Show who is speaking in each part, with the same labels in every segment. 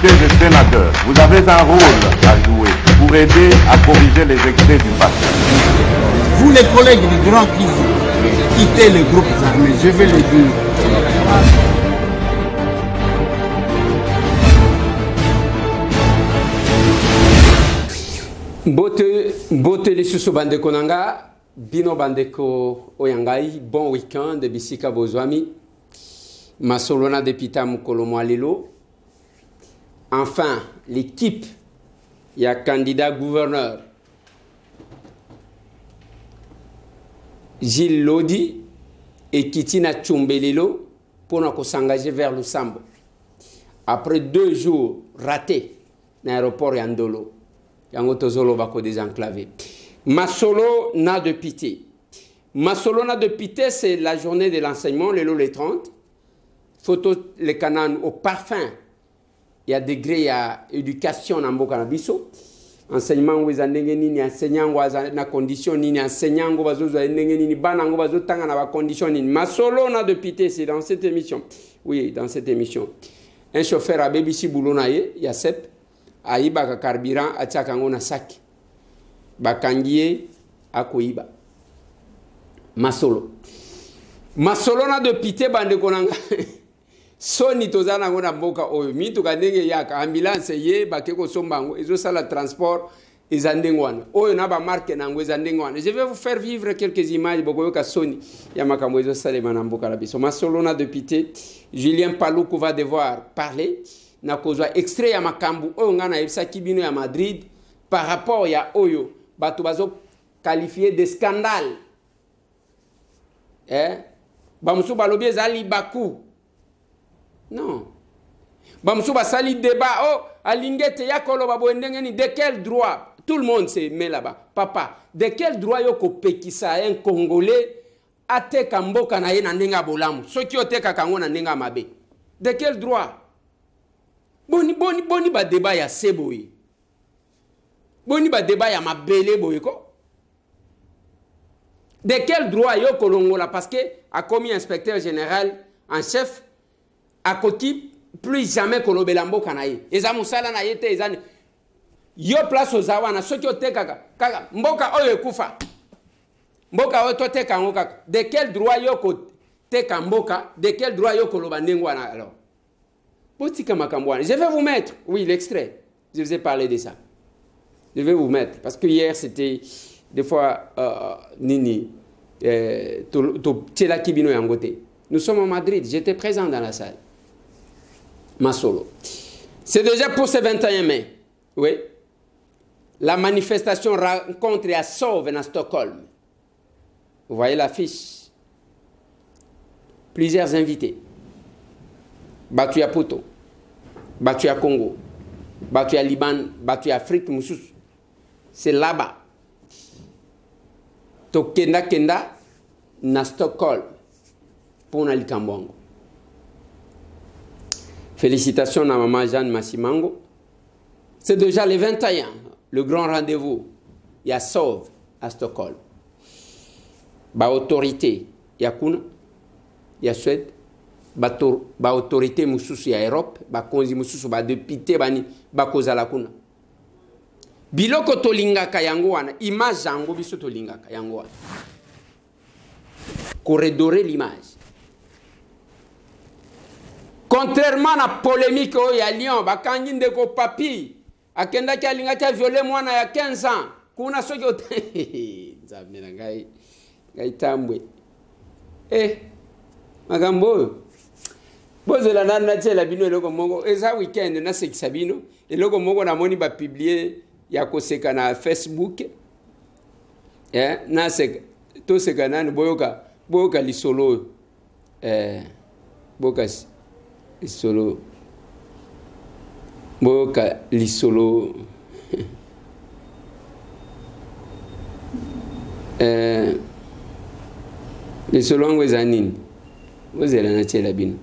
Speaker 1: députés et sénateurs, vous avez un rôle à jouer pour aider à corriger les excès du passé.
Speaker 2: Vous les collègues du Grand qui quittez les groupes armés, je vais le dire.
Speaker 3: Mbote lisusu bandeko nanga, bino bandeko oyangai, bon week-end, bisika bozwami, masolona depita mukolo mwalelo. Enfin, l'équipe, il y a candidat gouverneur Gilles Lodi et Kitina Tchombelelo pour nous s'engager vers le Sambo. Après 2 jours ratés dans l'aéroport Yandolo, Yango Tozolo Bako désenclavé. Masolo n'a de pitié. Masolo n'a de pitié, c'est la journée de l'enseignement, le 30. Photo le canan au parfum. Il y a degré, il y a éducation dans le Canabiso. Enseignement, vous avez des enseignants, vous avez des conditions, des enseignants, vous avez des conditions. Ma solo n'a de pitié, c'est dans cette émission. Oui, dans cette émission. Un chauffeur à BBC Boulonaye, il y a 7, à Iba carburant, à Tchakango na sac. Bakangiye, à Koiba. Ma solo. Ma solo n'a de pitié, bande konanga. Soni tozana ngona mboka oyo mitu kanenge yaka ambulance ye bakeko sombango ezo sala transport ezandengwana oyo na ba marque nango ezandengwana. Je vais vous faire vivre quelques images boko ka Soni ya makambo ezo sala na mboka la biso. Masolona de pité, Julien Paluku va devoir parler na kozwa extrait ya makambo oyo ngana yebisa kibino ya Madrid par rapport ya oyo bato bazo qualifié de scandale. Bamusu balobi ezali baku. Non. Bamsouba sali débat. Oh, alingete yakolo babo ndengeni de quel droit? Tout le monde se met là-bas. Papa, de quel droit yoko pekisa un Congolais ate kamboka na ye na ndenga bolamu? Soki oteka kango na ndenga mabe. De quel droit? Boni ba débat ya seboyi. Boni ba débat ya mabele boy ko. De quel droit yoko longola parce que a commis inspecteur général en chef à côté plus jamais que l'obelambo kanaye eza musala na yete ezani yo place ozawana soki oteka kaka mboka oyo ekufa mboka oyo toteka ngo kaka de quel droit yo ko teka mboka de quel droit yo ko loba ndengwana alors botika makambo wana je vais vous mettre oui l'extrait je vous ai parlé de ça je vais vous mettre parce que hier c'était des fois nini to tela kibino yangote nous sommes en Madrid j'étais présent dans la salle. Masolo. C'est déjà pour ce 21 mai. Oui. La manifestation rencontre à Sauve à Stockholm. Vous voyez l'affiche. Plusieurs invités. Batu ya Poto. Batu ya Congo. Batu ya Liban. Batu ya Afrique. Moussous. C'est là-bas. Tokenda Kenda na Stockholm. Pour Nalikambongo. Félicitations à maman Jeanne Massimango. C'est déjà le 21, le grand rendez-vous. Il y a Sauve à Stockholm. Ba autorité, il y a Kuna, il y a Suède. Ba autorité mususu ya Europe, ba konzi mususu ba député bani ba kozala kuna. Biloko tolingaka yango wana, image yango biso tolingaka yango wana. Corridorer l'image. Contrairement à la polémique au Lyon, bakangi ndeko papi akenda ki alinga ki violer mwana ya 15 ans kuna soki nzambe ngai tambwe makambo bozela na tela bino eloko moko eza weekend na sekisa bino eloko moko na moni ba publier ya koseka na Facebook na seka to seka nani boyoka lisolo boyoka Lisolo. Boka lisolo. Lisolo ngo zanini. Wozela na chela bino.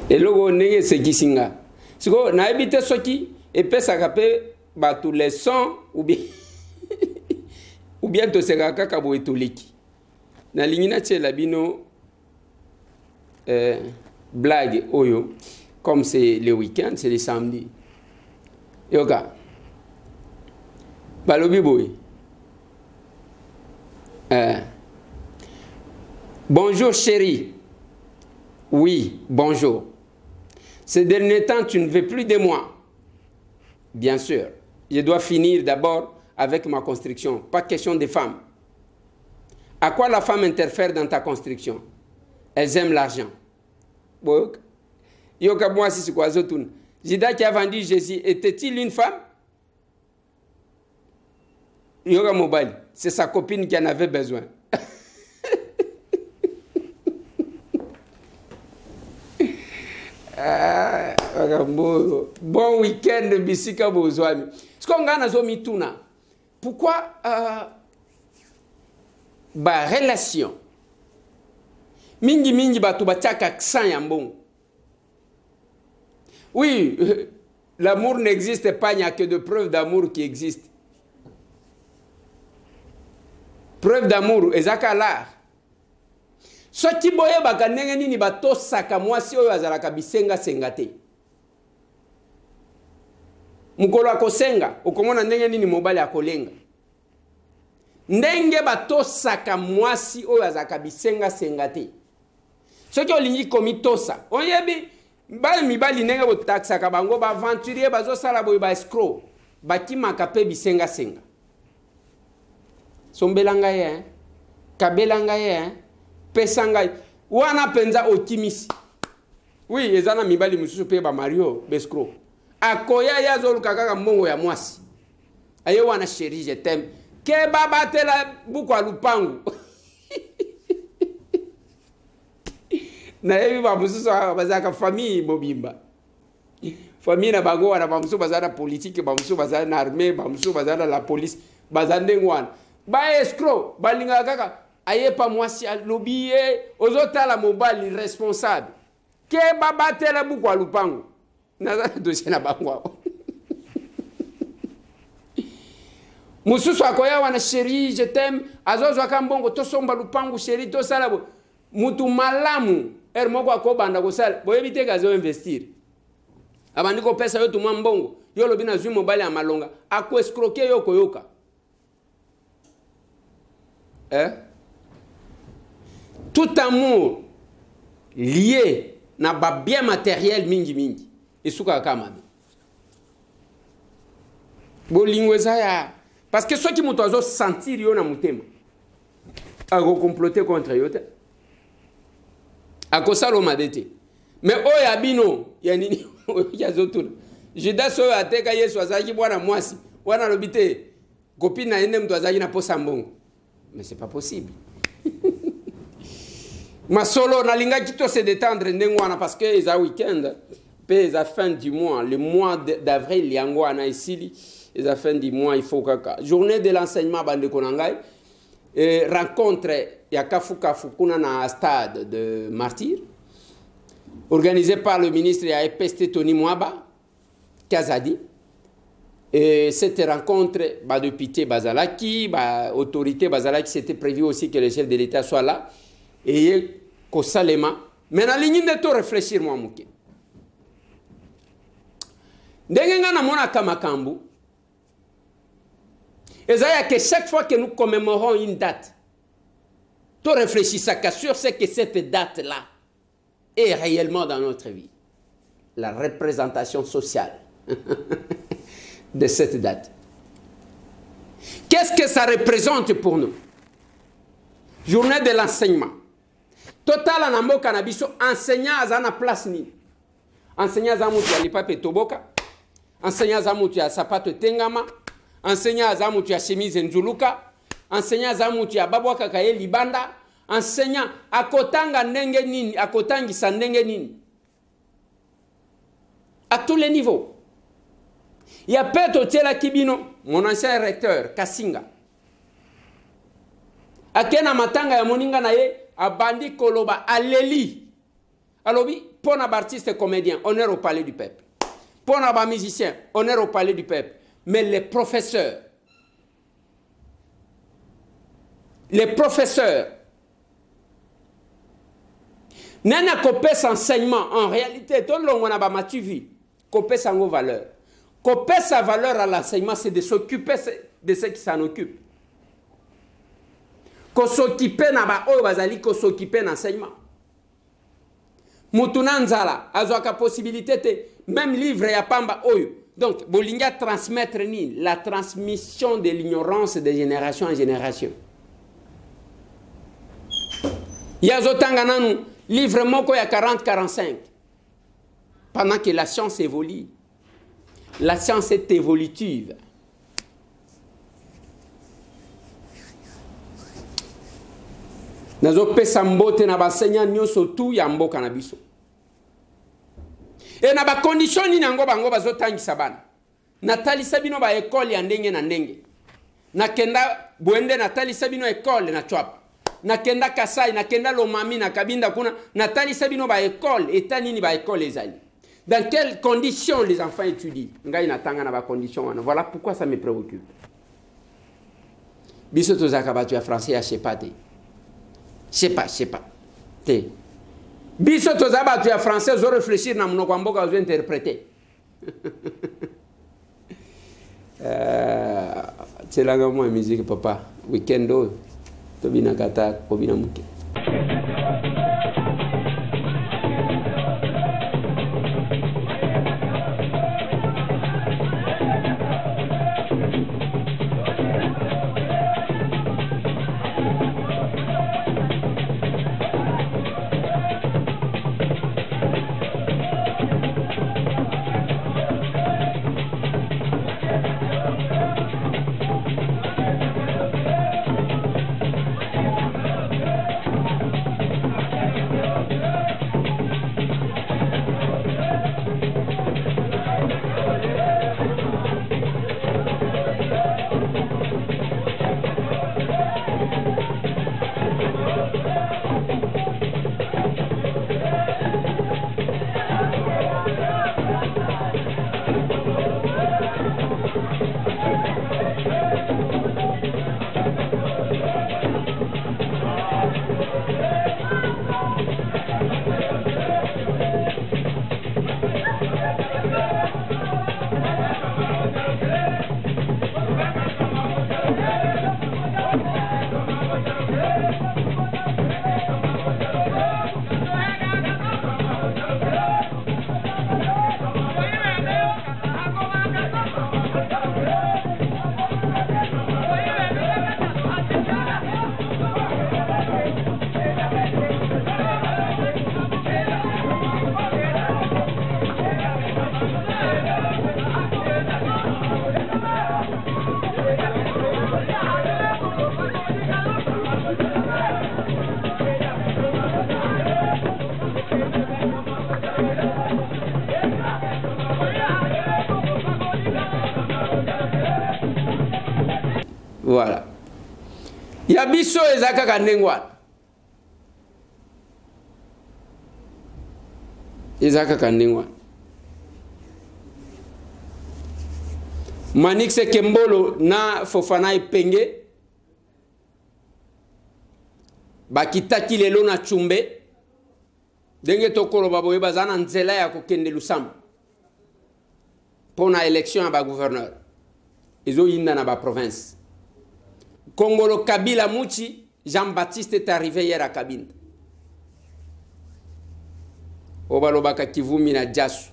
Speaker 3: Eloko ndenge sekisinga. Siko na ebite soki epesa kape batu leçon ou bien to seka kaka bo etoliki. Na lingina chela bino blague oyo, comme c'est le week-end, c'est le samedi. Yoka. Balobi boy. Bonjour chérie. Oui, bonjour. Ces derniers temps, tu ne veux plus de moi. Bien sûr. Je dois finir d'abord avec ma construction. Pas question de femmes. À quoi la femme interfère dans ta construction? Elles aiment l'argent. Yoka moi si c'est quoi Zotoun. Jida qui a vendu Jésus, était-il une femme? Yoka Mobile, c'est sa copine qui en avait besoin. Bon week-end, Bissika Bozwami. Ce qu'on a dans Mituna, pourquoi relation mingi batu batiaka accent yambon. Oui, l'amour n'existe pas, il n'y a que de preuves d'amour qui existent. Preuve d'amour, ezaka l'art. Soki boye baka ndenge nini batosaka mwasi oyo azalaka bisenga sengate. Mukolo akosenga, okomona ndenge nini mobali akolenga. Ndenge batosaka mwasi oyo azalaka bisenga sengate. Soki olingi komitosa, oyebi ba mibali ndenge botaksaka bango ba aventurier bazosala boye ba escroc, bakimaka pe bisenga senga. Sombelanga ye, kabelanga ye, pesanga wana penza okimisi. Oui, ezana mibali mususu pe ba Mario bescro. Akoya ya zolu kaka mbongo ya mwasi. Aye wana chérie, je t'aime. Ke baba tela buku alupangu. Na ebi ba mususu bazaka famille mobimba. Famille na bango wana ba mususu bazana politique, ba mususu bazana armée, ba mususu bazana la police, bazande ngwana. Ba escroc, balinga kaka aye pa mwasi alobiye ozotala mobali responsable. Ke baba tela buku alupangu. Naza dossier na bango. Mususu akoya wana chérie, je t'aime. Azozo akambongo tosomba lupangu chérie to salabo. Mutu malamu ermoko akobanda ko sala. Boyebite gazo investir. Abandiko pesa yo tuma mbongo. Yo lobi na zwi mobali ya malonga. Ako escroquer yo koyoka. Tout amour lié na ba bien matériel mingi. Isuka kamabi. Bolingweza ya parce que ceux qui mutu azo sentir yo na mutema. Ako comploter contre yo te. Ako salo madete. Mais oya bino ya nini ya zotuna. Judas oyo ateka Yesu azaki bwana mwasi. Wana lobite copine na ende mtu azaki na posa mbongo. Mais c'est pas possible. Ma solo na linga kito se détendre ndengwana parce que ils a week-end pe à fin du mois, le mois d'avril yango ana isili, ils a fin du mois il faut kaka. Journée de l'enseignement bande konangai rencontre ya kafu kuna na stade de Martyr organisé par le ministre ya EPST Tony Mwaba Kazadi. Et cette rencontre, député Bazalaki, autorité Bazalaki, c'était prévu aussi que le chef de l'État soit là. Et Kosalema. Mais na ligne de tout réfléchir, moi, Mouké. Dengenga na mona kamakambu. Et ça que chaque fois que nous commémorons une date, tout réfléchissons sur ce que cette date-là est réellement dans notre vie. La représentation sociale. De cette date. Qu'est-ce que ça représente pour nous? Journée de l'enseignement. Total anambo kanabiso enseignant azana place ni. Enseignant azamutu ya lipape toboka. Enseignant azamutu ya sapato tengama. Enseignant azamutu ya chemise nzuluka. Enseignant azamutu ya babwaka kaye libanda. Enseignant akotanga ndenge nini, akotangisa ndenge nini. À tous les niveaux. Il y a Peto Tiela Kibino, mon ancien recteur, Kasinga. Akena matanga ya moninga na ye, abandi koloba, aleli. Alobi, pour un artiste comédien, honneur au palais du peuple. Pour un musicien, honneur au palais du peuple. Mais les professeurs, Nana kopes enseignement en réalité tout le monde a pas tu vu kopes en valeur. Kopes sa valeur à l'enseignement c'est de s'occuper de ceux qui s'en occupent. Ko s'occuper na ba oyo bazali ko s'occuper d'enseignement. Mutuna nzala azwaka possibilité te même livre ya pamba oyo. Donc bolinga transmettre ni la transmission de l'ignorance de génération en génération. Yazotanga nanu livre moko ya 40-45. Pendant que la science évolue. La science est évolutive. Nazo pesa mbote na basenya nyonso tu ya mboka na biso. E na ba condition ni nango bango bazotangisa bana. Natali sabino ba école ya ndenge na ndenge. Nakenda Bwende Natali sabino école na Chwapa. Nakenda Kasai, nakenda Lomami na Kabinda kuna Natali sabino ba école etani ni ba école ezali. Dans quelles conditions les enfants étudient? Ngai natanga na ba conditions wana. Voilà pourquoi ça me préoccupe. Biso tozaka ba tu ya français ya chepate. Je sais pas. Te. Biso tozaba tu ya français zo réfléchir na mnoko mboka zo interpréter. C'est la gamme musique papa. Weekend o. Tobina kata kobina muke. Voilà. Yabiso ezaka kanengwa. Ezaka kanengwa. Manix Kembolo na Fofana Ipenge. Bakitaki lelo na chumbe. Denge tokolo baboye bazana nzela ya kokende Lusamba. Pona élection à ba gouverneur. Ezo yinda na ba province. Kongolo Kabila Mouchi, Jean-Baptiste est arrivé hier à Kabinda. Obalobaka Kivumi na Jasu.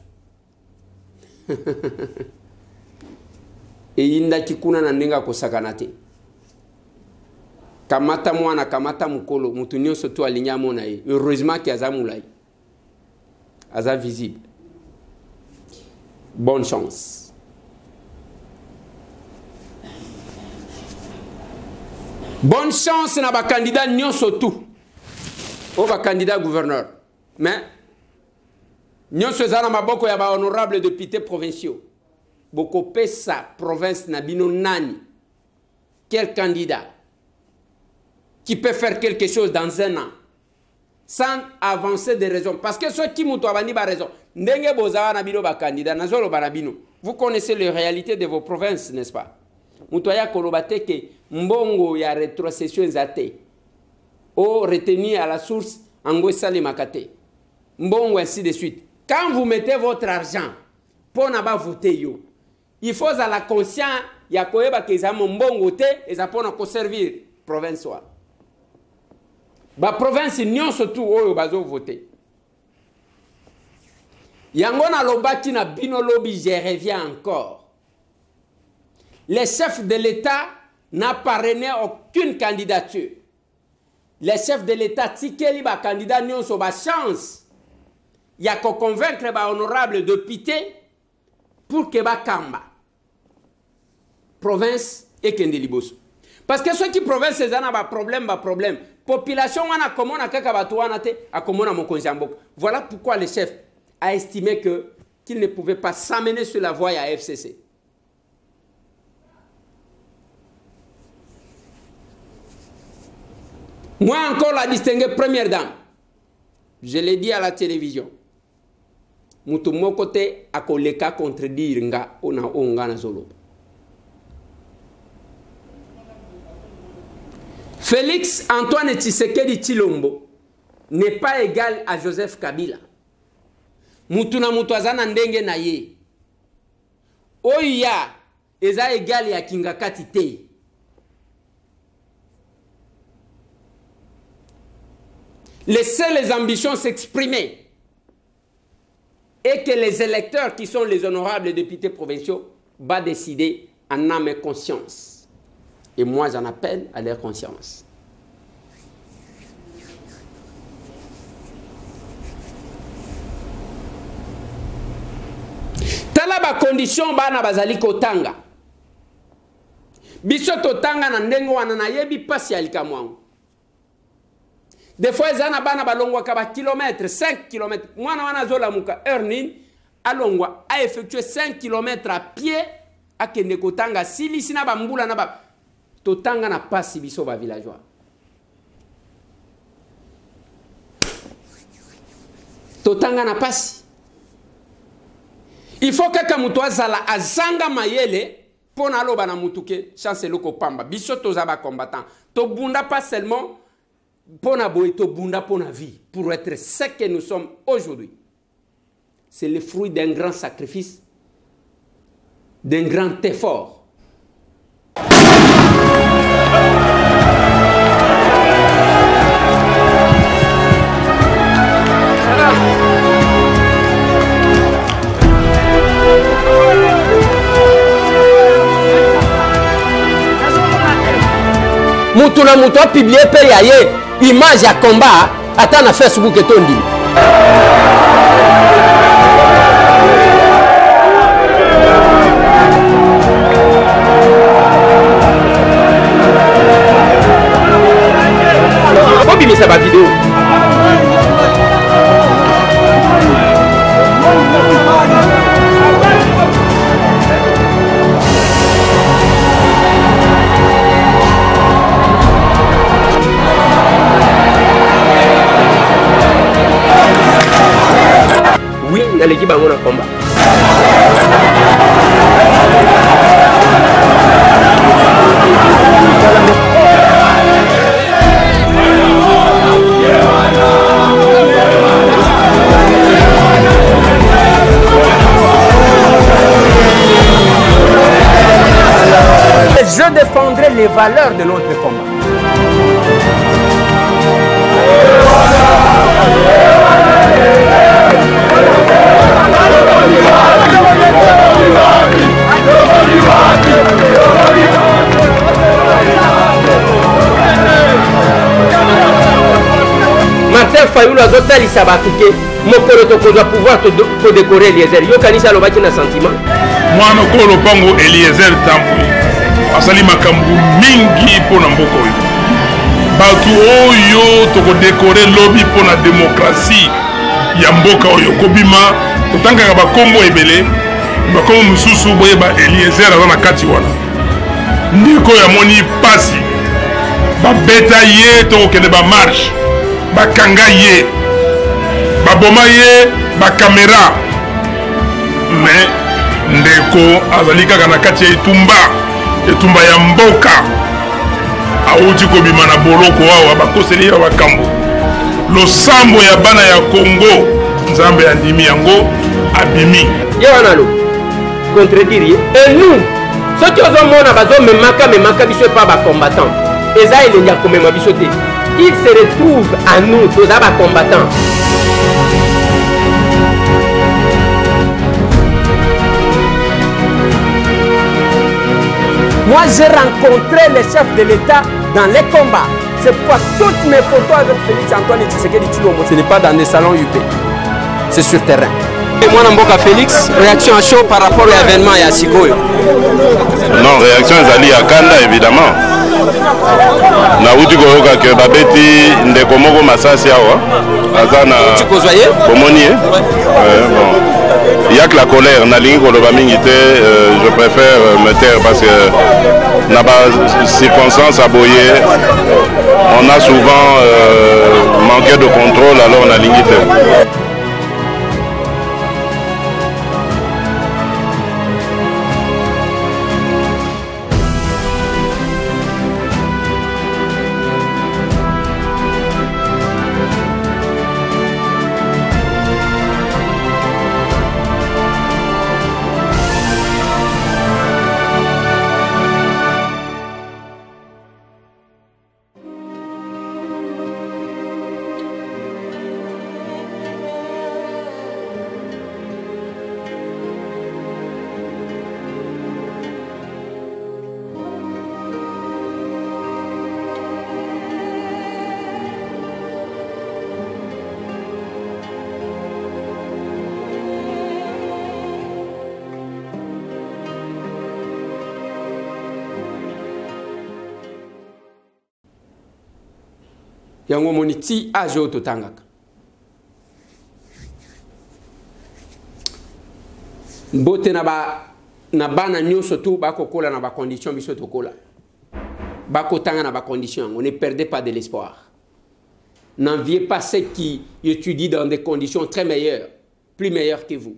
Speaker 3: E yinda kikuna na nenga kosakanate. Kamata mwana kamata mukolo, mutu nyonso tu alinya mona ye. Heureusement qu'il y a Zamulai. Aza visible. Bonne chance. Bonne chance na ba candidat nyonso tout. O ba candidat gouverneur. Mais nyonso zana maboko ya ba honorable députés provinciaux. Boko pesa province na bino nani. Quel candidat qui peut faire quelque chose dans un an sans avancer des raisons? Parce que ceux qui muto abani ba raison. Ndenge bozawa na bino ba candidat na zolo barabino. Vous connaissez les réalités de vos provinces, n'est-ce pas? Mutoya kolobate ke mbongo ya rétrocession zate o retenu à la source angwesa le makate mbongo, ainsi de suite. Quand vous mettez votre argent pour ne pas voter, il faut à la conscience, il y a que ça mbongo te et ça pour servir province. La province n'y surtout où bazo voter. Yangona lobaki na bino lobby, je reviens encore. Les chefs de l'État n'ont parrainé aucune candidature. Les chefs de l'État, tikeli ba candidat n'y ont ba chance. Il y a qu'à convaincre ba honorable député pour que ba kamba. Province et Kendeliboso. Parce que ceux qui province c'est un problème. Population wana komona kaka batu wana te akomona mokonzi mboka. Voilà pourquoi le chef a estimé qu'il ne pouvait pas s'amener sur la voie à FCC. Moi encore la distinguer première dame. Je l'ai dit à la télévision. Mutu moko te akoleka contredire nga ona onga na zolo. Félix Antoine Tshisekedi Tshilombo n'est pas égal à Joseph Kabila. Mutu na mutu azana ndenge na ye. Oya eza égal ya Kingakati te. Laissez les ambitions s'exprimer et que les électeurs qui sont les honorables députés provinciaux va décider en âme et conscience. Et moi, j'en appelle à leur conscience. Talaba condition bana bazali kotanga. Biso totanga na ndengo wana na yebi pasi alika mwangu. Des fois, ils ont bana balongwa kaba kilomètres, 5 km. Moi, na zola muka earning alongwa a effectué 5 km à pied à kende kotanga sili sina bambula na ba totanga na pasi biso ba villageois. Totanga na pasi. Il faut que kamuto azala azanga mayele pour na loba na mutuke chance loko pamba. Biso tozaba combattant. To bunda pas seulement pour na boy to bunda pour na vie pour être ce que nous sommes aujourd'hui. C'est le fruit d'un grand sacrifice, d'un grand effort. Mutu na mutu a publié pe yaye image ya combat ata na Facebook etondi. Bobi misa ba vidéo. Oui, dans l'équipe à mon combat. Je défendrai les valeurs de notre combat. Martin Fayoulou a zotali sabatuke mokolo tokozwa pouvoir to décorer Eliezer. Yo kanisa lobaki na sentiment.
Speaker 4: Mwana kolo pango Eliezer Tambwe asali makambu mingi pona mboka oyo. Batu oyo toko décorer lobby pona démocratie ya mboka oyo kobima totangaka bakombo ebele bakombo mususu boye ba Eliezer aza na kati wana. Ndeko ya moni pasi babeta ye tokokende ba marche bakanga ye baboma ye bakamera mais ndeko azali kaka na kati ya etumba ya mboka auti kobima na boloko awa bakoseli ya bakambo losambo ya bana ya Congo nzambe andimi yango abimi
Speaker 3: ye wana lo contredire et nous soki ozomona bazomemaka biso epa bacombattant eza elengi ya komema biso te il se retrouve à nous toza bacombattant. Moi, j'ai rencontré les chefs de l'État dans les combats. C'est pourquoi toutes mes photos avec Félix Antoine Tshisekedi Tshilombo, ce n'est pas dans des salons UP. C'est sur terrain. Et moi, Namboka Félix, réaction à chaud par rapport à l'événement et à Sigoyo.
Speaker 1: Non, réaction ezali ya kanda évidemment. Na uti koyoka ke babeti ndeko moko masasi awa. Azana bomoni bon. Il y a que la colère, nalingi koloba mingi te, je préfère me taire parce que na ba circonstances aboyé, on a souvent manqué de contrôle alors nalingi te.
Speaker 3: yango moniti age oyo totangaka mbote na bana nyonso tu bakokola na bacondition biso tokola bakotanga na bacondition yango. Ne perdez pas de l'espoir, n'enviez pas ceux qui étudient dans des conditions très meilleures, plus meilleures que vous.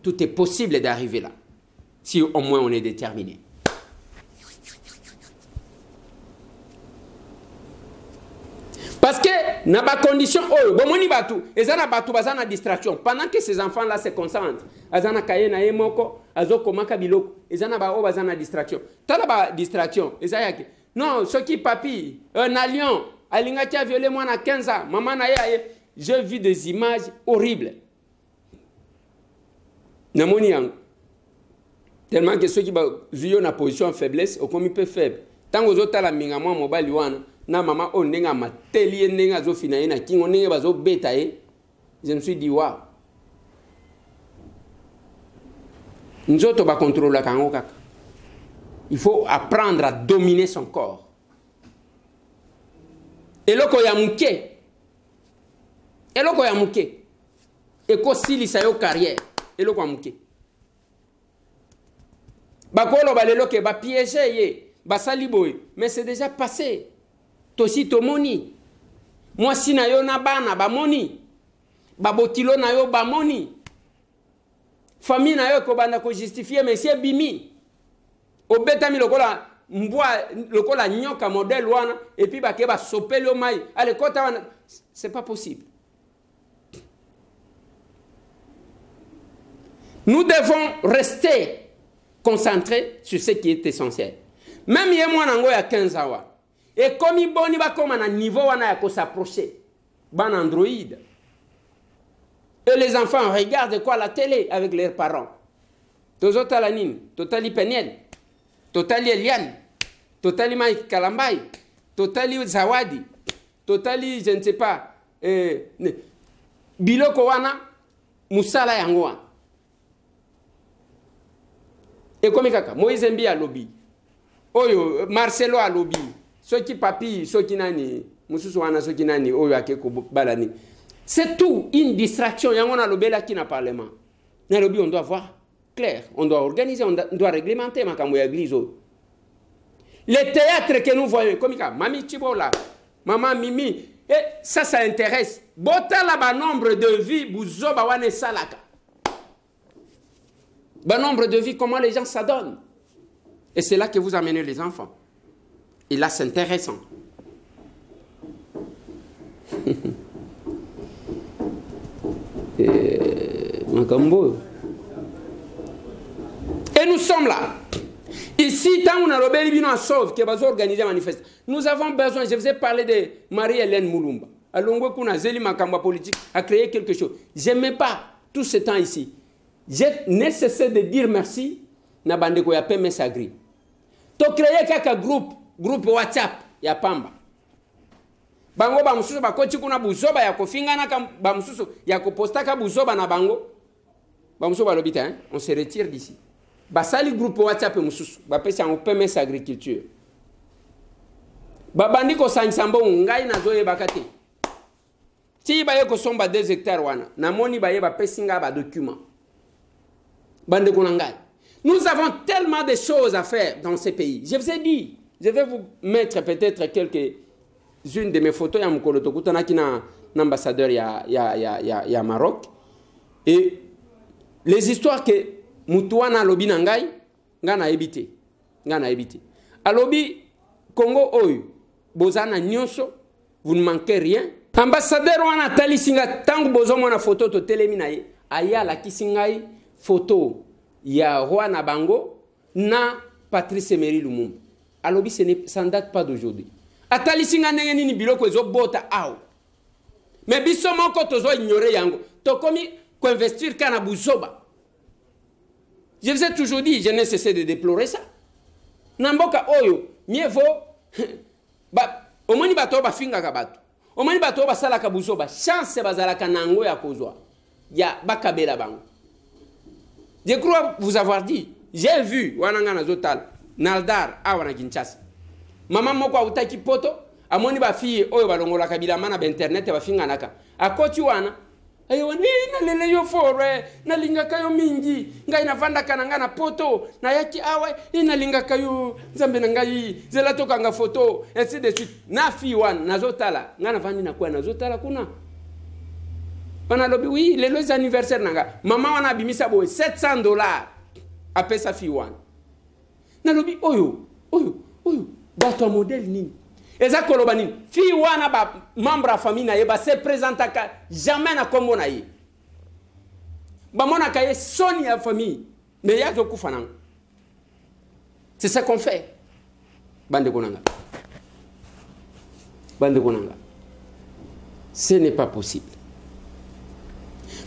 Speaker 3: Tout est possible d'arriver là si au moins on est déterminé. Parce que na ba condition oyo bomoni batu ezana batu bazana distraction pendant que ces enfants là se concentrent azana kaye na yemoko azokomaka biloko ezana ba o bazana distraction tala ba distraction ezayaki non soki papi un allion alingaki a violé moi na 15 ans maman na ye j'ai vu des images horribles namoni yang tellement que ceux qui ba zuyo na position faiblesse okomi peu faible tango zotala minga moi mobali wana na maman on nenga mateli nenga zo fina na kingo nenga bazo beta je me suis dit waouh nzoto ba contrôler kango kaka. Il faut apprendre à dominer son corps. Eloko ya muke eko silisa yo carrière eloko ya muke bakolo balelo ke ba piéger ye basali boy mais c'est déjà passé. Tosi tomoni moi si na yo na bana bamoni babotilo na yo bamoni famille na yo ko banda ko justifier monsieur bimi obetami lokola mbwa lokola nyoka modèle wana et puis bakeba sopelo mai ale kota wana c'est pas possible. Nous devons rester concentrés sur ce qui est essentiel. Même yé moi nango ya 15 ans et comme il boni ba comme à niveau wana ya ko s'approcher ban Android et les enfants regardent quoi la télé avec leurs parents. Tozota la nine, totali Peniel, totali Eliane, totali Mike Kalambay, totali Zawadi, totali je ne sais pas biloko wana musala yango. Et comme kaka Moïse Mbi a lobby. Oyo Marcelo a lobby. Soki papi, soki nani, mususu wana soki nani, oyo akeko balani. C'est tout une distraction. Yango na lobela qui na parlement. Na lobby on doit voir clair, on doit organiser, on doit réglementer makambo ya église. Les théâtres que nous voyons, comme ça, Mami Chibola, Maman Mimi, et ça intéresse. Bota la ba nombre de vies, buzo ba wane salaka. Ba nombre de vies, comment les gens s'adonnent. Et c'est là que vous amenez les enfants. Et là, c'est intéressant. Makambo. Et nous sommes là. Ici, tant qu'on a Robert Bino à sauve, qui va organiser la manifestation, nous avons besoin, je vous ai parlé de Marie-Hélène Moulumba. À Longo Kuna, Zéli Makamba politique, a créé quelque chose. Je n'aimais pas tout ce temps ici. J'ai nécessaire de dire merci, na bande ko ya PMS Agri. To créer quelques groupe WhatsApp, ya Pamba. Bango ba mususu ba kochi kuna buzoba ya kofingana ka ba mususu ya koposta ka buzoba na bango. Ba mususu ba lobita, hein? On se retire d'ici. Basali groupe WhatsApp mususu, ba pesa en PMS agriculture. Ba bandi ko sansambo ngai na zoye bakate. Si ba ye ko somba 2 hectares wana, na moni ba ye ba pesinga ba document. Bande ko ngai. Nous avons tellement de choses à faire dans ces pays. Je vous ai dit, je vais vous mettre peut-être quelques-unes de mes photos. Il y a Mokolo Tokutana qui est un ambassadeur il y a Maroc. Et les histoires que Moutouana lobi nangai, ngana ebité. Alobi Congo Oyu, Bozana Nyonso, vous ne manquez rien. Ambassadeur wana tali singa tangu bozo mona photo to teleminaye, aya la kisingai photo ya roi na bango na Patrice Emery Lumumba. Alobi ça ne date pas d'aujourd'hui. Atali singa ndenge nini biloko ezo bota aw. Mais biso moko tozo ignorer yango. To komi ko investir kana buzoba. Je vous ai toujours dit, je n'ai cessé de déplorer ça. Namboka oyo, mieux vaut omoni bato ba finga ka bato. Omoni bato ba sala ka buzoba, chance bazala ka nango ya kozwa. Ya bakabela bango. Je crois vous avoir dit, j'ai vu wananga zotal Naldar awana Kinshasa. Maman moko utaki poto, amoni ba fille oyo balongola kabila mana ba internet ba finga naka. Akoti wana ayo na lele yo fore na linga kayo mingi ngai na vanda kananga na poto na yaki awe ina linga kayo nzambe na ngai zela toka nga photo ainsi de suite na fi wana nazotala ngana vandi na kwa nazotala kuna bana lobi oui les anniversaires nanga mama wana bimisa boy $700 après sa fi wana na lobi oyo bato modèle nini eza koloba nini fi wana ba membre à famille na ye ba se présenta ka jamais na kombo na ye ba mona ka ye soni ya famille mais ya zokufa nanga c'est ce qu'on fait bande konanga ce n'est pas possible.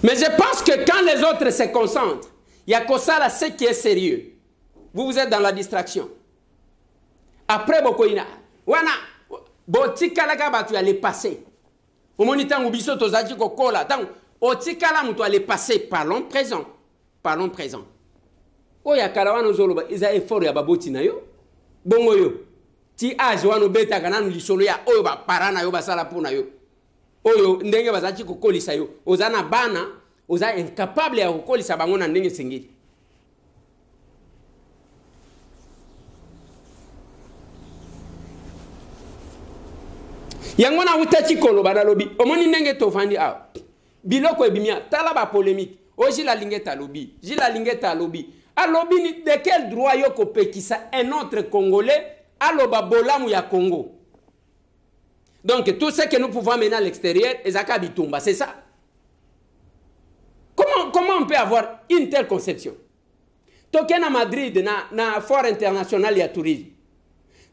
Speaker 3: Mais je pense que quand les autres se concentrent, il y a que ça là, ce qui est sérieux. Vous êtes dans la distraction. Après bokoina wana botikala ka batu ya le passé. Au monitant ubiso tozaki kokola tant otikala mutu ale passé, parlons présent. Oya kalawana zoloba iza effort ya baboti na yo. Bongo yo. Ti age wano beta kana lisolo ya oyo ba parana yo basala pona yo. Oyo ndenge bazaki kokolisa yo. Ozana bana, oza incapable ya kokolisa bango na ndenge sengeli. Yangona utachi kolo badalobi omoni ndenge tofandi aw biloko ebimia tala ba polémique oji la lingeta lobi alobi ni de quel droit yo kopekisa un autre congolais aloba bolamu ya Congo. Donc tout ce que nous pouvons mener à l'extérieur ezaka bitumba, c'est ça. Comment on peut avoir une telle conception? Tokena Madrid na foire internationale ya tourisme.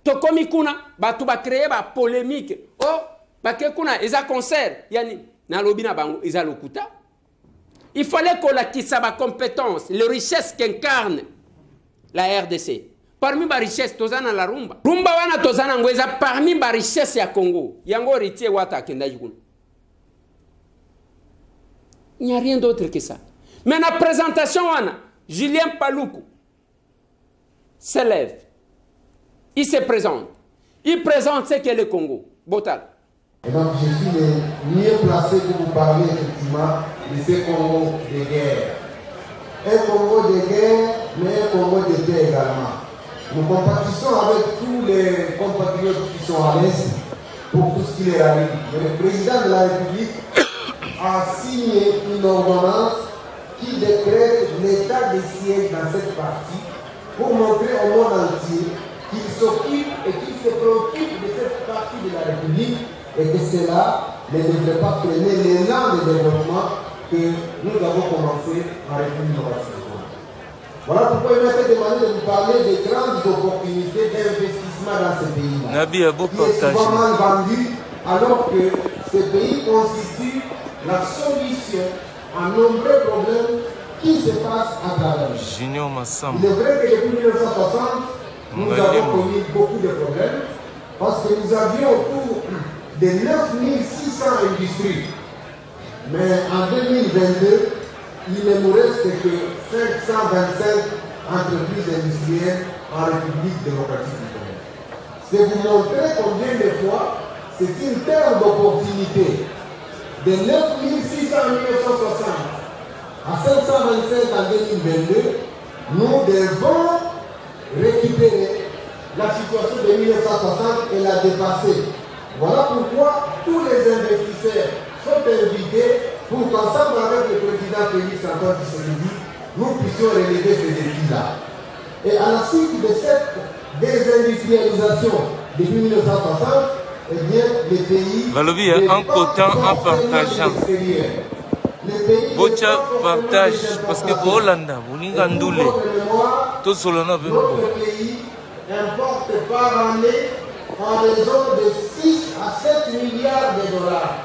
Speaker 3: Tokomi kuna batu ba créer ba polémique ba ke kuna eza concert yani na lobi na bango eza lokuta. Il fallait qu'on l'acquise ba compétence, les richesses qu'incarne la RDC. Parmi ba richesses tozana la rumba wana tozana ngweza parmi ba richesses ya Congo yango ritie wata kenda yikuna. Il n'y a rien d'autre que ça. Mais la présentation wana Julien Paluku s'élève. Il se présente. Il présente ce qu'est le Congo. Botal.
Speaker 5: Et donc je suis le mieux placé pour vous parler effectivement de ce Congo de guerre. Un Congo de guerre, mais un Congo de paix également. Nous compatissons avec tous les compatriotes qui sont à l'Est pour tout ce qui les rallie. Mais le président de la République a signé une ordonnance qui décrète l'état de siège dans cette partie pour montrer au monde entier qu'il s'occupe et qu'il se préoccupe de cette partie de la République et que cela ne devrait pas freiner l'élan de développement que nous avons commencé à réduire nos racines. Voilà pourquoi il m'a été demandé de vous parler des grandes opportunités d'investissement dans ce pays-là. Qui est souvent mal vendu, alors que ce pays constitue la solution à nombreux problèmes qui se passent à travers nous. Il est vrai que depuis 1960, nous avons connu beaucoup de problèmes parce que nous avions autour de 9600 industries. Mais en 2022, il ne nous reste que 525 entreprises industrielles en République démocratique du Congo. C'est vous montrer combien de fois c'est une terre d'opportunité. De 9600 en 1960 à 525 en 2022, nous devons récupérer la situation de 1960 et la dépasser. Voilà pourquoi tous les investisseurs sont invités pour qu'ensemble avec le président Félix Antoine Tshisekedi, nous puissions relever ces défis-là. Et à la suite de cette désindustrialisation depuis 1960, eh bien, les pays...
Speaker 6: en cotant, en partageant. Bocha partage, parce que pour Hollande, vous n'y gandoulez. Tout cela n'a pas de
Speaker 5: notre pays importe par année en raison de 6 à 7 milliards de dollars.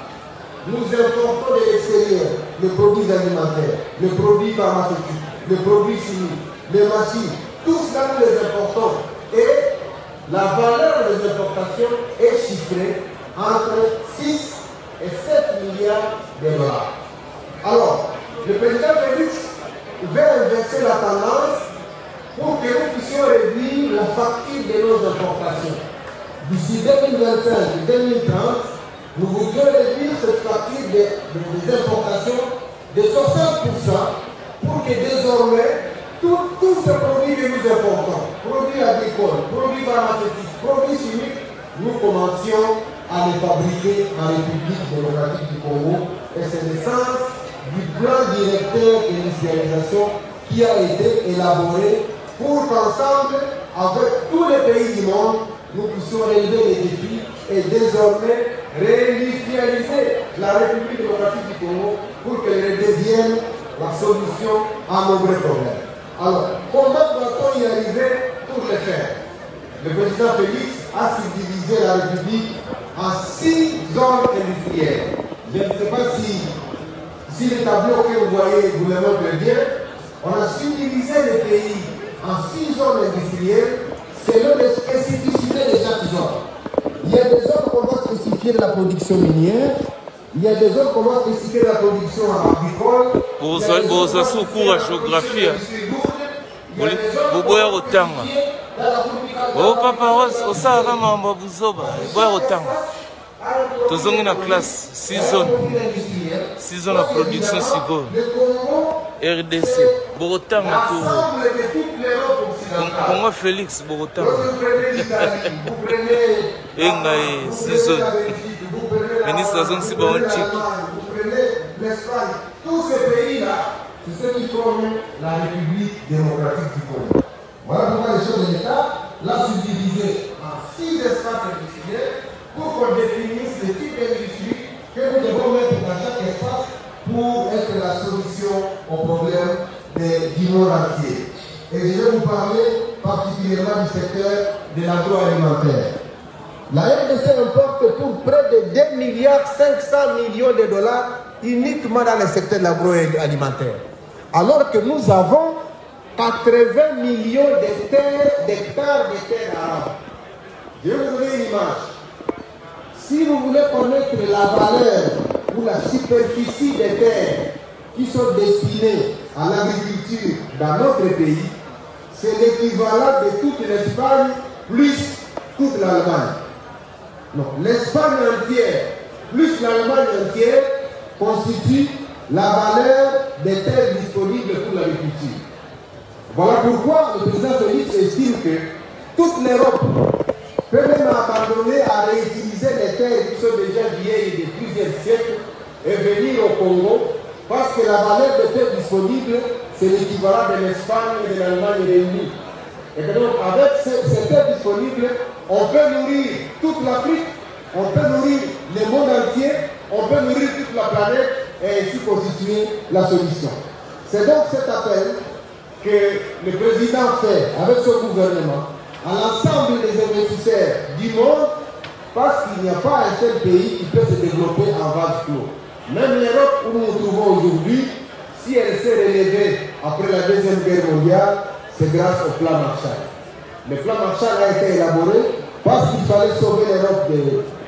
Speaker 5: Nous importons de l'extérieur les produits alimentaires, les produits pharmaceutiques, les produits chimiques, les machines. Tout cela nous les importons. Et la valeur des importations est chiffrée entre 6 et 7 milliards de dollars. Alors, le président Félix veut inverser la tendance pour que nous puissions réduire la facture de nos importations. D'ici 2025 et 2030, nous voudrions réduire cette facture des importations de 60% pour que désormais, tous ces produits que nous importons, produits agricoles, produits pharmaceutiques, produits chimiques, nous commencions à les fabriquer en République démocratique du Congo. Et c'est le sens du plan directeur d'industrialisation qui a été élaboré pour qu'ensemble, avec tous les pays du monde, nous puissions relever les défis et désormais réindustrialiser la République démocratique du Congo pour qu'elle devienne la solution à nombreux problèmes. Alors, comment doit-on y arriver pour le faire? Le président Félix a subdivisé la République en 6 zones industrielles. Je ne sais pas si le tableau que vous voyez vous le montre bien. On a subdivisé le pays en 6 zones industrielles selon les spécificités de chaque zone. Il y a des zones qu'on va spécifier de la production minière, il y a des zones qu'on va spécifier de la production agricole.
Speaker 6: Pour ça, sous cours à géographie. Vous boyez autant. Oh papa, au Sahara, maman, vous boyez autant. Tous ont une classe, 6 zones. 6 zones de production civile. RDC, Borotan à tout. Congo Félix, Borotan. Engaye, 6 zones. Ministre de la zone Sibaonchik.
Speaker 5: Tous ces pays-là, c'est ceux qui forment la République démocratique du Congo. Voilà pourquoi les choses de l'État l'a subdivisé en 6 espaces industriels pour qu'on définisse le type d'industrie que nous devons mettre dans chaque espace pour être la solution aux problèmes du monde entier. Et je vais vous parler particulièrement du secteur de l'agroalimentaire. La RDC importe pour près de 2,5 milliards de dollars uniquement dans le secteur de l'agroalimentaire. Alors que nous avons 80 millions d'hectares de terres arables. Je vais vous donner une image. Si vous voulez connaître la valeur ou la superficie des terres qui sont destinées à l'agriculture dans notre pays, c'est l'équivalent de toute l'Espagne plus toute l'Allemagne. Non, l'Espagne entière plus l'Allemagne entière constitue la valeur des terres disponibles pour l'agriculture. Voilà pourquoi le président Félix estime que toute l'Europe peut même abandonner à réutiliser les terres qui sont déjà vieilles de plusieurs siècles et venir au Congo parce que la valeur des terres disponibles, c'est l'équivalent de l'Espagne et de l'Allemagne réunis. Et donc, avec ces terres disponibles, on peut nourrir toute l'Afrique, on peut nourrir le monde entier, on peut nourrir toute la planète et ainsi constituer la solution. C'est donc cet appel que le président fait avec ce gouvernement à l'ensemble des investisseurs du monde, parce qu'il n'y a pas un seul pays qui peut se développer en vase clos. Même l'Europe où nous nous trouvons aujourd'hui, si elle s'est relevée après la Deuxième Guerre mondiale, c'est grâce au plan Marshall. Le plan Marshall a été élaboré parce qu'il fallait sauver l'Europe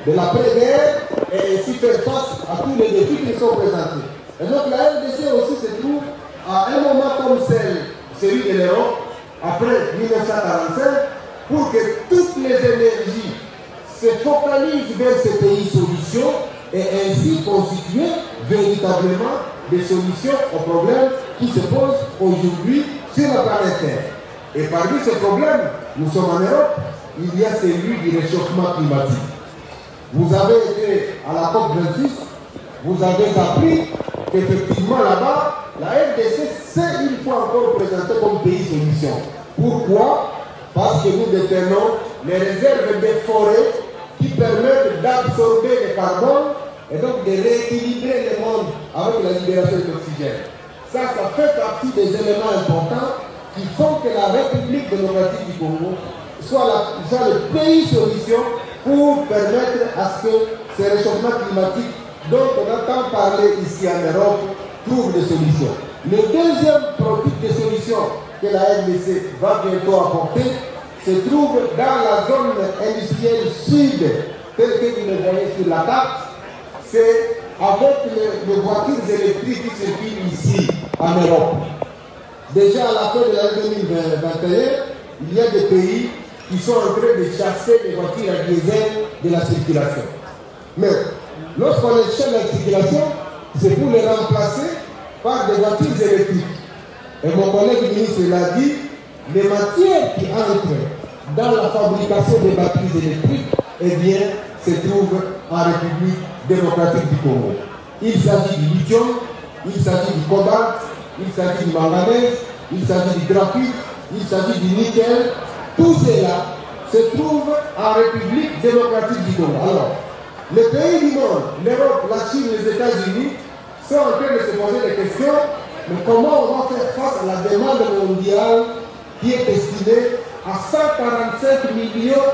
Speaker 5: de l'après-guerre et ainsi faire face à tous les défis qui sont présentés. Et donc la RDC aussi se trouve à un moment comme celui de l'Europe, après 1945, pour que toutes les énergies se focalisent vers ces pays solutions et ainsi constituer véritablement des solutions aux problèmes qui se posent aujourd'hui sur la planète Terre. Et parmi ces problèmes, nous sommes en Europe, il y a celui du réchauffement climatique. Vous avez été à la COP26, vous avez appris qu'effectivement là-bas, la RDC s'est une fois encore présentée comme pays solution. Pourquoi? Parce que nous détenons les réserves des forêts qui permettent d'absorber le carbone et donc de rééquilibrer le monde avec la libération de l'oxygène. Ça fait partie des éléments importants qui font que la République démocratique du Congo soit le pays solution pour permettre à ce que ces réchauffements climatiques dont on a tant parlé ici en Europe trouvent des solutions. Le deuxième produit de solution que la RDC va bientôt apporter se trouve dans la zone industrielle sud, telle que vous le voyez sur la carte. C'est avec les voitures électriques qui circulent ici en Europe. Déjà à la fin de l'année 2021, il y a des pays qui sont en train de chasser les voitures à diesel de la circulation. Mais lorsqu'on échelle la circulation, c'est pour les remplacer par des voitures électriques. Et mon collègue ministre l'a dit, les matières qui entrent dans la fabrication des batteries électriques, eh bien, se trouvent en République démocratique du Congo. Il s'agit du lithium, il s'agit du cobalt, il s'agit du manganèse, il s'agit du graphite, il s'agit du nickel. Tout cela se trouve en République démocratique du Congo. Alors, les pays du monde, l'Europe, la Chine, les États-Unis, sont en train de se poser des questions, mais comment on va faire face à la demande mondiale qui est estimée à 145 millions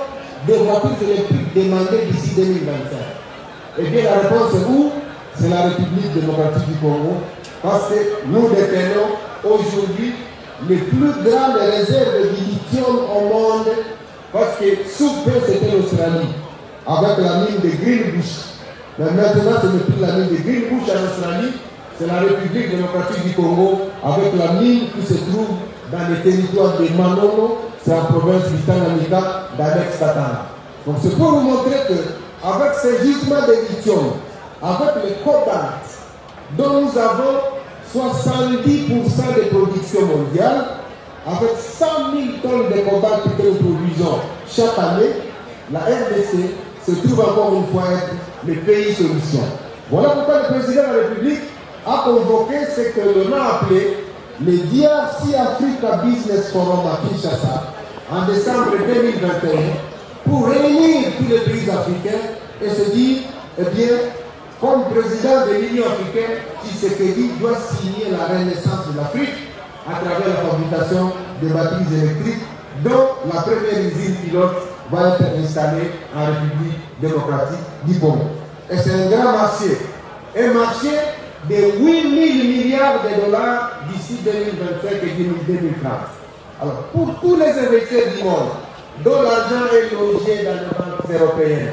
Speaker 5: de voitures électriques demandées d'ici 2025. Eh bien, la réponse est où? C'est la République démocratique du Congo, parce que nous détenons aujourd'hui les plus grandes réserves de lithium au monde, parce que sous peu c'était l'Australie, avec la mine de Greenbush. Mais maintenant, ce n'est plus la mine de Greenbush en Australie, c'est la République démocratique du Congo, avec la mine qui se trouve dans les territoires de Manono, c'est en province du Tanganyika, d'Alex-Katana. Donc c'est pour vous montrer qu'avec ces gisements de lithium, avec le cobalt, dont nous avons 70% de production mondiale, avec 100 000 tonnes de cobalt que nous produisons chaque année, la RDC se trouve encore une fois être le pays solution. Voilà pourquoi le président de la République a convoqué ce que l'on a appelé le DRC Africa Business Forum à Kinshasa en décembre 2021 pour réunir tous les pays africains et se dire, eh bien, comme président de l'Union africaine, Tshisekedi doit signer la renaissance de l'Afrique à travers la fabrication de batteries électriques dont la première usine pilote va être installée en République démocratique du Congo. Et c'est un grand marché de 8 000 milliards de dollars d'ici 2025 et 2030. Alors, pour tous les investisseurs du monde, dont l'argent est logé dans les banques européennes,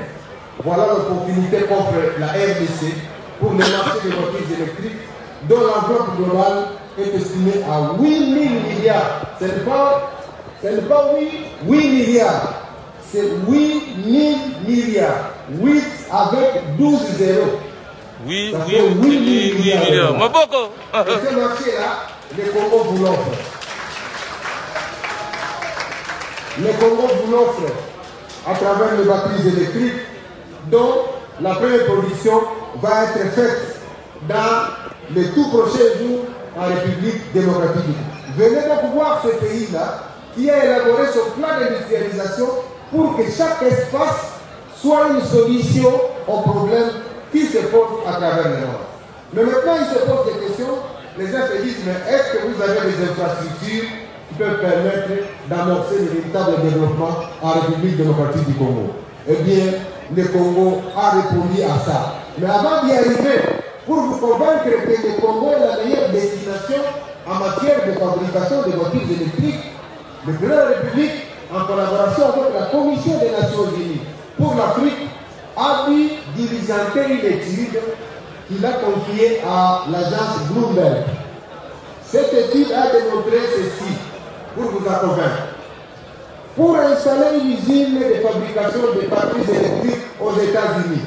Speaker 5: voilà l'opportunité qu'offre la RDC pour le marché des voitures électriques, dont l'enveloppe globale est estimée à 8 000 milliards. Ce n'est pas 8 milliards, c'est 8 000 milliards. 8 avec 12 zéros.
Speaker 6: Oui, 8 milliards. Maboko.
Speaker 5: Et ce marché-là, le Congo vous l'offre. Le Congo vous l'offre à travers les batteries électriques, dont la première production va être faite dans les tout prochains jours en République démocratique. Venez donc voir ce pays-là qui a élaboré son plan d'industrialisation pour que chaque espace soit une solution aux problèmes qui se posent à travers le monde. Mais maintenant, il se pose des questions. Les gens se disent, mais est-ce que vous avez des infrastructures qui peuvent permettre d'amorcer le véritable développement en République démocratique du Congo? Eh bien, le Congo a répondu à ça. Mais avant d'y arriver, pour vous convaincre que le Congo est la meilleure destination en matière de fabrication de voitures électriques, le président de la République, en collaboration avec la Commission des Nations Unies pour l'Afrique, a dû diligenter une étude qu'il a confiée à l'agence Bloomberg. Cette étude a démontré ceci, pour vous en convaincre. Pour installer une usine de fabrication de batteries électriques aux États-Unis,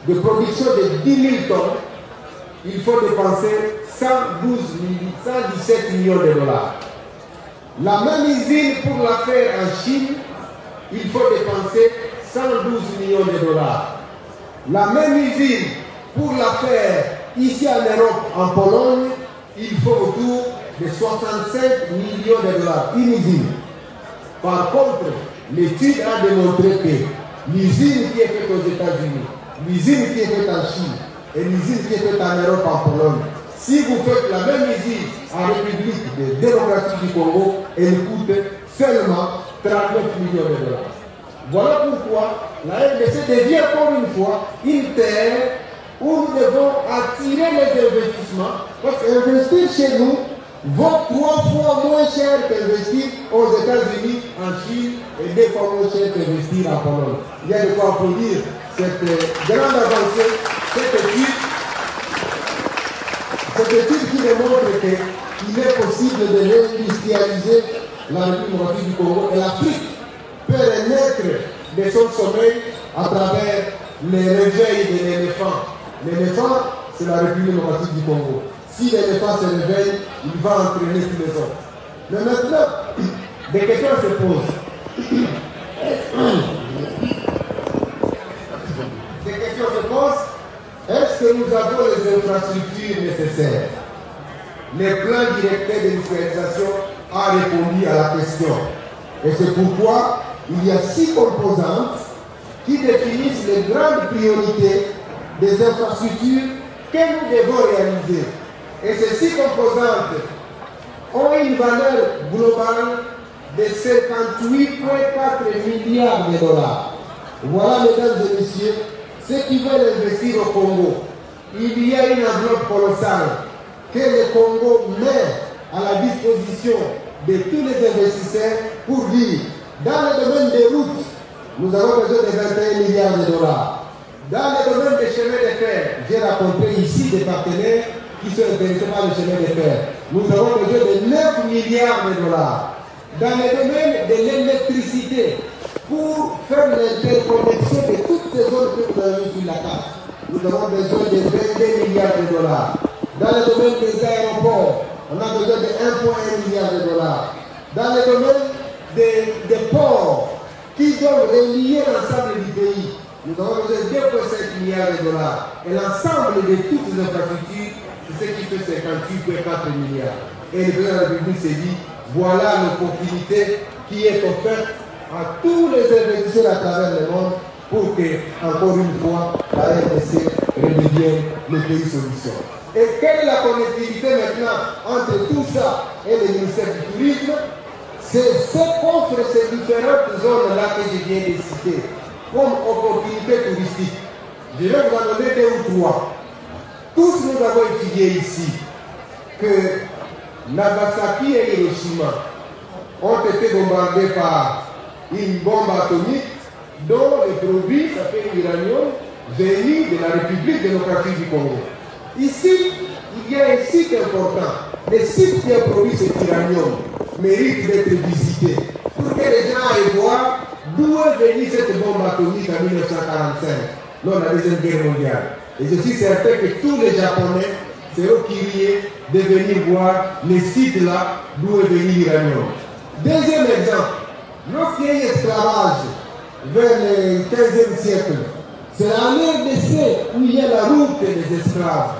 Speaker 5: de production de 10 000 tonnes, il faut dépenser 117 millions de dollars. La même usine pour la faire en Chine, il faut dépenser 112 millions de dollars. La même usine pour la faire ici en Europe, en Pologne, il faut autour de 65 millions de dollars. Une usine. Par contre, l'étude a démontré que l'usine qui est faite aux États-Unis, l'usine qui est faite en Chine et l'usine qui est faite en Europe, en Pologne, si vous faites la même usine en République démocratique du Congo, elle coûte seulement 39 millions de dollars. Voilà pourquoi la RDC devient encore une fois une terre où nous devons attirer les investissements, parce qu'investir chez nous vaut 3 fois moins cher qu'investir aux États-Unis, en Chine, et 2 fois moins cher qu'investir en Pologne. Il y a de quoi applaudir cette grande avancée, cette étude qui démontre qu'il est possible de réindustrialiser la République démocratique du Congo et l'Afrique peut renaître de son sommeil à travers les réveils de l'éléphant. L'éléphant, c'est la République démocratique du Congo. Si l'éléphant se réveille, il va entraîner tous les autres. Mais maintenant, des questions se posent. Des questions se posent. Est-ce que nous avons les infrastructures nécessaires? Les plans directeurs d'industrialisation ont répondu à la question. Et c'est pourquoi il y a 6 composantes qui définissent les grandes priorités des infrastructures que nous devons réaliser. Et ces 6 composantes ont une valeur globale de 58,4 milliards de dollars. Voilà, mesdames et messieurs, ceux qui veulent investir au Congo. Il y a une enveloppe colossale que le Congo met à la disposition de tous les investisseurs pour dire, dans le domaine des routes, nous avons besoin de 21 milliards de dollars. Dans le domaine des chemins de fer, j'ai rencontré ici des partenaires qui sont intéressés par les chemins de fer. Nous avons besoin de 9 milliards de dollars. Dans le domaine de l'électricité, pour faire l'interconnexion de toutes ces zones que vous avez vues sur la carte, nous avons besoin de 22 milliards de dollars. Dans le domaine des aéroports, on a besoin de 1,1 milliard de dollars. Dans le domaine des ports qui doivent relier l'ensemble du pays, nous avons besoin de 2,5 milliards de dollars. Et l'ensemble de toutes les infrastructures, c'est ce qui fait 58,4 milliards. Et le président de la République s'est dit, voilà l'opportunité qui est offerte à tous les investisseurs à travers le monde pour que, encore une fois, la RDC redevienne le pays solution. Et quelle est la connectivité maintenant entre tout ça et le ministère du Tourisme? C'est ce qu'offrent ces différentes zones-là que je viens de citer comme opportunité touristique. Je vais vous en donner 2 ou 3. Tous nous avons étudié ici que Nagasaki et Hiroshima ont été bombardés par une bombe atomique dont les produits s'appellent l'uranium venu de la République démocratique du Congo. Ici, il y a un site important. Le site qui a produit cet uranium mérite d'être visité pour que les gens aillent voir d'où est venue cette bombe atomique en 1945, lors de la Deuxième Guerre mondiale. Et je suis certain que tous les Japonais seront curieux de venir voir les sites là d'où est venu l'uranium. Deuxième exemple, lorsqu'il y a eu esclavage vers le 15e siècle, c'est en RDC où il y a la route des esclaves.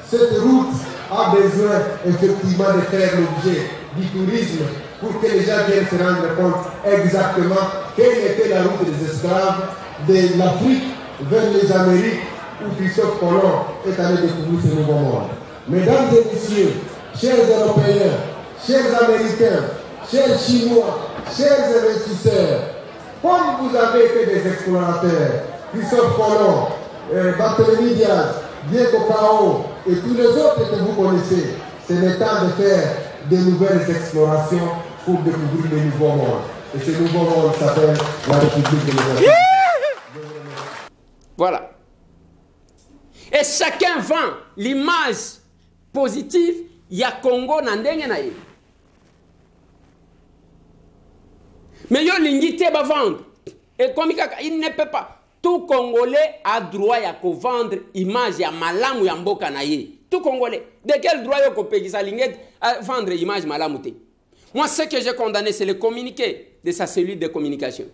Speaker 5: Cette route a besoin effectivement de faire l'objet du tourisme pour que les gens viennent se rendre compte exactement quelle était la route des esclaves de l'Afrique vers les Amériques où Christophe Colomb est allé découvrir ce nouveau monde. Mesdames et messieurs, chers Européens, chers Américains, chers Chinois, chers investisseurs, comme vous avez été des explorateurs, Christophe Colomb, Barthélémy Diaz, Diego Cao et tous les autres que vous connaissez, c'est le temps de faire de nouvelles explorations pour découvrir le nouveau monde. Et ce nouveau monde s'appelle la République démocratique.
Speaker 3: Voilà. Et chacun vend l'image positive, il y a Congo Nandenge na ye. Mais yo l'ingité va vendre. Et comme il ne peut pas. Tout Congolais a droit à vendre image ya malamu ya mboka na ye. Tout Congolais. De quel droit yo kopeki sa lingette à vendre image malamu te? Moi, ce que j'ai condamné, c'est le communiqué de sa cellule de communication.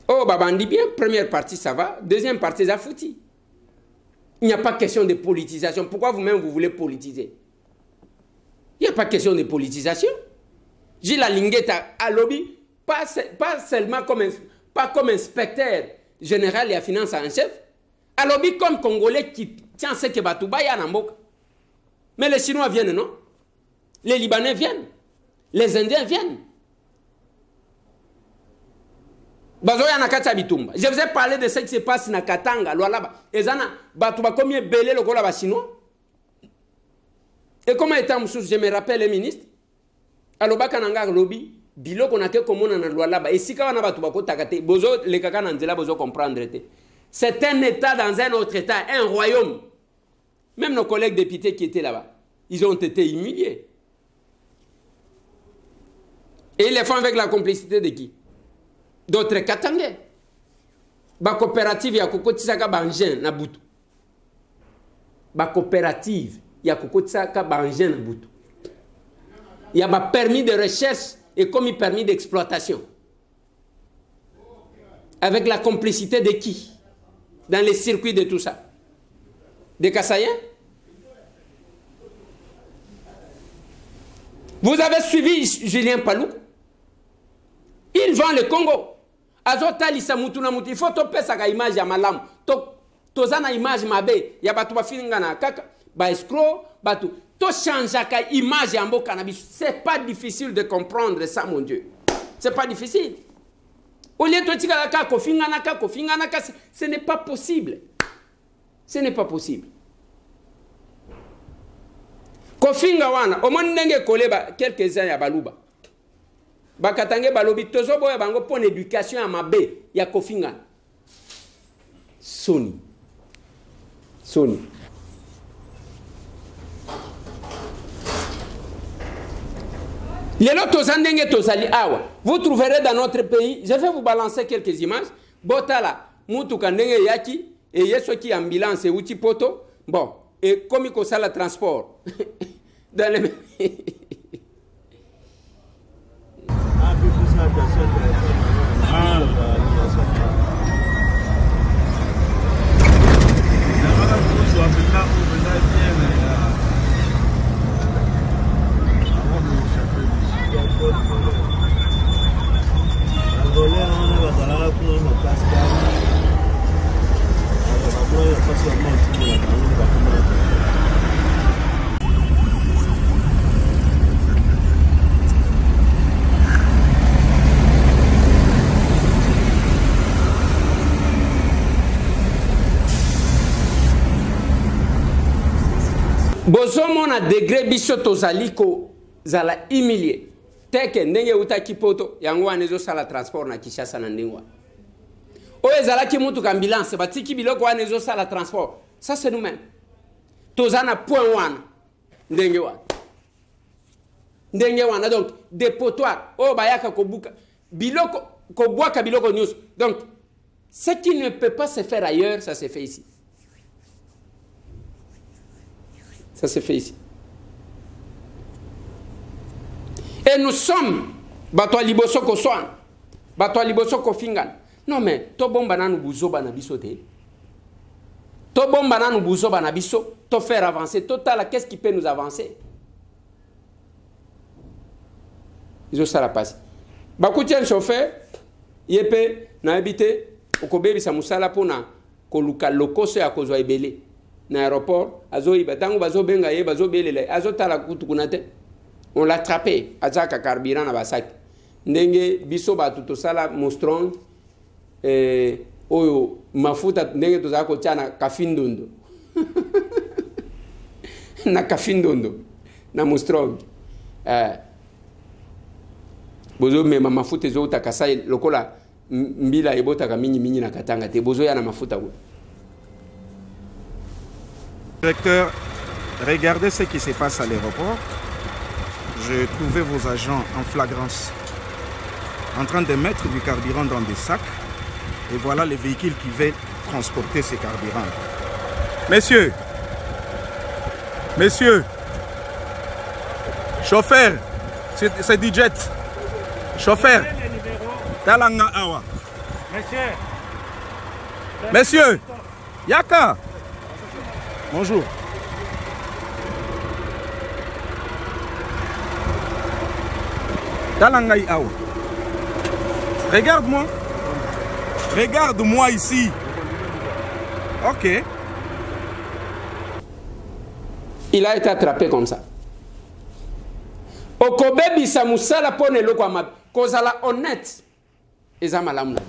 Speaker 3: Oh, Baba, on dit bien, première partie, ça va. Deuxième partie, ça fouti. Il n'y a pas question de politisation. Pourquoi vous-même, vous voulez politiser? Il n'y a pas question de politisation. J'ai la linguette à lobby, pas seulement comme inspecteur général et à finance en chef, à lobby comme Congolais qui tient ce que Batouba y a en Mboka. Mais les Chinois viennent, non? Les Libanais viennent. Les Indiens viennent. Je vous ai parlé de ce qui se passe na Katanga, Lualaba. Et Zana, Batouba, combien belé le Gola Chinois? Et comment était je me rappelle le ministre? Aloba Kananga lobby, bilo qu'on a que comme on a Lualaba. Et si quand on a Batouba Kotakate, bozo, les Kakanandela, bozo comprendre. C'est un État dans un autre État, un royaume. Même nos collègues députés qui étaient là-bas, ils ont été humiliés. Et ils les font avec la complicité de qui? D'autres Katangais. Ba coopérative ya kokotisaka banjen na butu. Ba coopérative ya kokotisaka banjen na butu. Il y a ba permis de recherche et comme permis d'exploitation. Avec la complicité de qui? Dans les circuits de tout ça. Des Kassaïens? Vous avez suivi Julien Palou? Il vend le Congo. Azotali samutuna muti. Il faut topé sa image ya malam. Tozana image mabe. Ya batu ba filingana kaka. Ba escroc. Batu. To changeaka image ya mbo cannabis. C'est pas difficile de comprendre ça, mon Dieu. C'est pas difficile. Au lieu de tika kaka kofingana kaka. Ce n'est pas possible. Ce n'est pas possible. Kofinga wana. Au monde nenge koleba quelques-uns ya baluba. Bakatange balobi tozo boya bango pour l'éducation à mabe ya kofinga. Sony. Lelo tozandenge tozali awa. Vous trouverez dans notre pays, je vais vous balancer quelques images. Botala, mutu kandenge yaki et yeso qui ambulance et outil poto. Bon, et comme il ça le transport. Dans les Bozomo na degré biso tozali ko zala humilié. Teke ndenge uta kipoto yango wanezo sala transport na Kinshasa na ndingwa. O ezala ki mutu ka ambulance batiki biloko wanezo sala transport. Ça c'est nous-mêmes. Tozana point wana ndenge wana. Ndenge wana donc dépotoir o bayaka kobuka biloko kobwaka biloko news. Donc ce qui ne peut pas se faire ailleurs, ça se fait ici. Ça se fait ici. Et nous sommes Batwa Liboso Koswan, Batwa Liboso Kofingan. Non mais, to bomba na nubuzo banabiso te. To bomba na nubuzo banabiso, to faire avancer. Total, qu'est-ce qui peut nous avancer? Ils ont ça la passe. Bakoutien chauffeur, yépe, na habité, au kobebi sa musala pona, koluka lokoso ya kozwa ebele na aéroport azoyiba tango bazobenga ye bazobelela azotala kutu kuna te. On l'a attrapé azaka carburant na basaki ndenge biso batu tosala mostrong oyo mafuta ndenge tozala kotiana kafindondo na kafindondo na mostrong bozo mema mafuta ezouta kasai lokola mbila ebotaka mingi na katanga te bozo ya na mafuta ko.
Speaker 7: Directeur, regardez ce qui se passe à l'aéroport. Je trouvais vos agents en flagrance en train de mettre du carburant dans des sacs et voilà les véhicules qui veulent transporter ces carburants. Messieurs, chauffeur, c'est du jet. Chauffeur, Talanga Awa. Messieurs, Yaka. Bonjour. Talangai Awa. Regarde-moi. Regarde-moi ici. Ok.
Speaker 3: Il a été attrapé comme ça. Okobebi samusala pone loko amabe. Kozala honnête. Eza malamu na.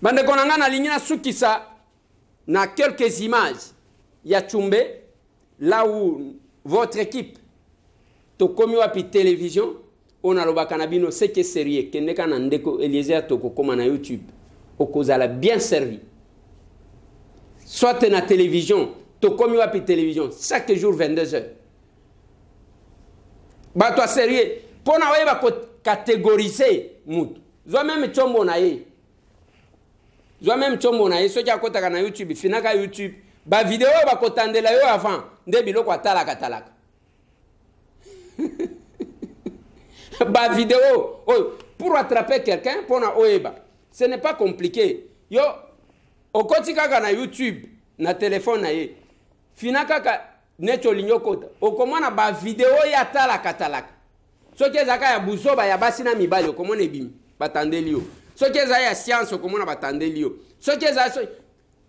Speaker 3: Bande konanga na lingina sukisa na quelques images. Ya Tchumbe, là où votre équipe tokomi wapi télévision, on a loba kanabino c'est que sérieux. Kende kana ndeko Eliezer toko koma na YouTube. Okozala bien servi. Soit na télévision, tokomi wapi télévision, chaque jour 22h. Ba toi sérieux. Pona weba ko catégoriser mutu. Zo même chombo na ye. Zo même chombo na ye so kia kota na YouTube, finaka YouTube. Ba vidéo ba ko tandela yo avant, nde biloko atalaka talaka. Ba vidéo, oh, pour attraper quelqu'un, pona oeba. Ce n'est pas compliqué. Yo okoti kaka na YouTube, na téléphone na ye. Finaka ka neto linyo kota. Okomana ba vidéo ya talaka talaka. Soki ezaka ya buzoba ya basi na mibali okomona ebimi batandeli yo. Soki ezaka ya science okomona batandeli yo. Soki ezaka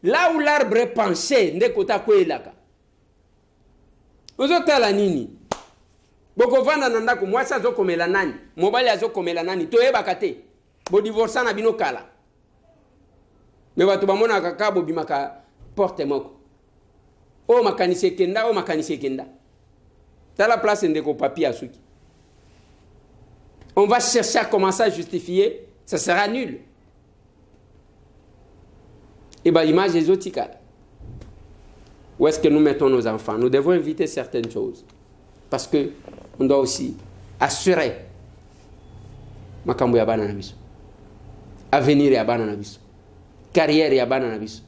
Speaker 3: là où l'arbre est penché nde kota kwelaka. Ozotala nini? Boko vanda na ndako mwasi azokomela nani? Mobali azokomela nani? Toyebaka te. Bo divorce na bino kala. Me bato bamona kaka bo bimaka porte moko. O makanisi kenda, o makanisi kenda. Tala place ndeko papier asuki. On va chercher à commencer à justifier, ça sera nul. Et bien, l'image exotique. Où est-ce que nous mettons nos enfants? Nous devons éviter certaines choses. Parce qu'on doit aussi assurer makambo ya bana na biso. Avenir ya bana na biso. Carrière ya bana na biso.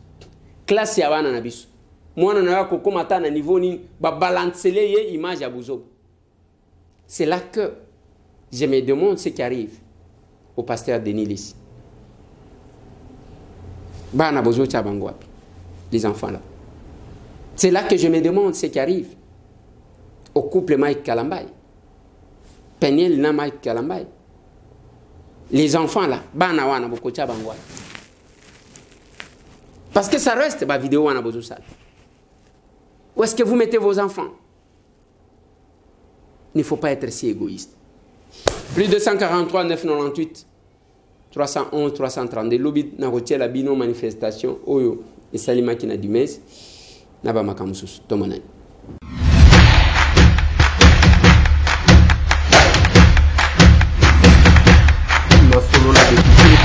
Speaker 3: Classe ya bana na biso. Mwana na yako komata na niveau ni ba balancer ye image ya buzo. C'est là que je me demande ce qui arrive au pasteur Denis Lissi. Bana bozo chabango wapi? Les enfants là. C'est là que je me demande ce qui arrive au couple Mike Kalambay. Peniel na Mike Kalambay. Les enfants là, bana wana boko chabango wapi? Parce que ça reste ma vidéo wana bozo sale. Où est-ce que vous mettez vos enfants? Il ne faut pas être si égoïste. Plus de 143 998 311 332 lobi na rotier la bino manifestation oyo et salima kina du mes na ba makamususu tomonani.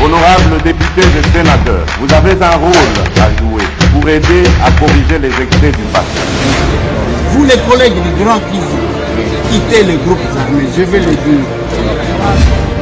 Speaker 1: Honorables députés et sénateurs, vous avez un rôle à jouer pour aider à corriger les excès du passé.
Speaker 2: Vous les collègues du Grand qui quittez les groupes armés, je vais le dire.